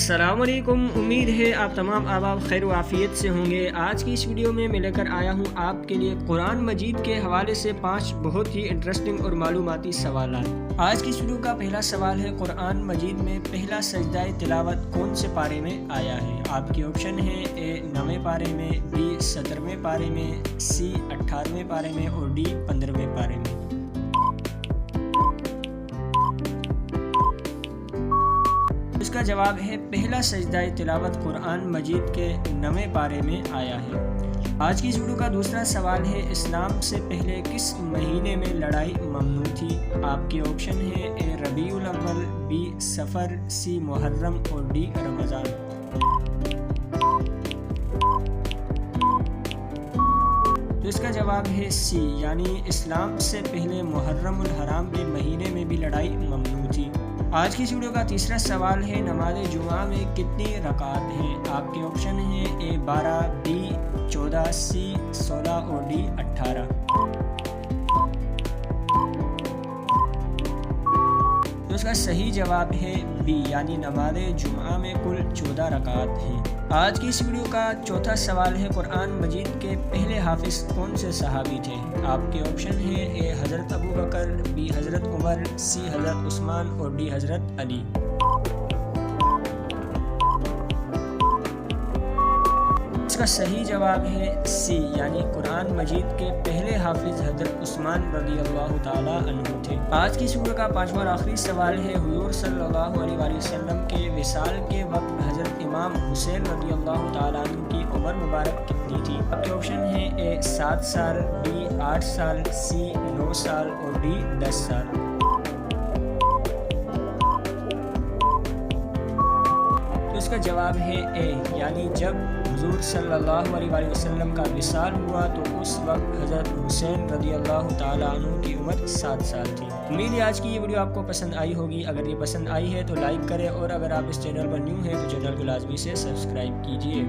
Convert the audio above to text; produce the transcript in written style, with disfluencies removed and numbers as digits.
अस्सलाम वालेकुम। उम्मीद है आप तमाम अहबाब खैर व आफियत से होंगे। आज की इस वीडियो में मैं लेकर आया हूँ आपके लिए कुरान मजीद के हवाले से 5 बहुत ही इंटरेस्टिंग और मालूमाती सवाल। आज की इस वीडियो का पहला सवाल है, कुरान मजीद में पहला सजदाए तिलावत कौन से पारे में आया है? आपके ऑप्शन है ए 9वें पारे में, बी 17वें पारे में, सी 18वें पारे में और डी 15वें पारे में। इसका जवाब है पहला सजदाए तिलावत कुरान मजीद के 9वें पारे में आया है। आज की इस वीडियो का दूसरा सवाल है, इस्लाम से पहले किस महीने में लड़ाई ममनू थी? आपके ऑप्शन है ए रबीउल अव्वल, बी सफ़र, सी मुहर्रम और डी रमज़ान। तो इसका जवाब है सी, यानी इस्लाम से पहले मुहर्रम उल हराम के महीने में भी लड़ाई ममनू थी। आज की इस वीडियो का तीसरा सवाल है, नमाज जुमा में कितनी रकात हैं? आपके ऑप्शन हैं ए 12, बी 14, सी 16 और डी 18। तो इसका सही जवाब है बी, यानी नमाज जुमा में कुल 14 रकात हैं। आज की इस वीडियो का चौथा सवाल है, कुरान मजीद के पहले हाफिज कौन से सहाबी थे? आपके ऑप्शन है ए हज़रत अबू बकर, बी हज़रत उमर, सी हज़रत उस्मान और डी हज़रत अली। इसका सही जवाब है सी, यानी कुरान मजीद के पहले हाफिज हज़रत उस्मान रज़ी अल्लाह ताला अन्हु थे। आज की इस वीडियो का पांचवा और आखिरी सवाल है, हुज़ूर सल्लल्लाहु अलैहि वसल्लम के विसाल के वक्त हज़रत इमाम हुसैन रज़ी अल्लाह ताला अन्हु की उम्र मुबारक कितनी थी? आपके ऑप्शन है ए 7 साल, बी 8 साल, सी 9 साल और डी 10 साल। इसका जवाब है ए, यानी जब हुजूर सल्लल्लाहु अलैहि वसल्लम का विसाल हुआ तो उस वक्त हज़रत हुसैन रज़ी अल्लाह ताला अन्हु की उम्र 7 साल थी। उम्मीद है आज की ये वीडियो आपको पसंद आई होगी। अगर ये पसंद आई है तो लाइक करें और अगर आप इस चैनल पर न्यू हैं तो चैनल को लाजमी से सब्सक्राइब कीजिए।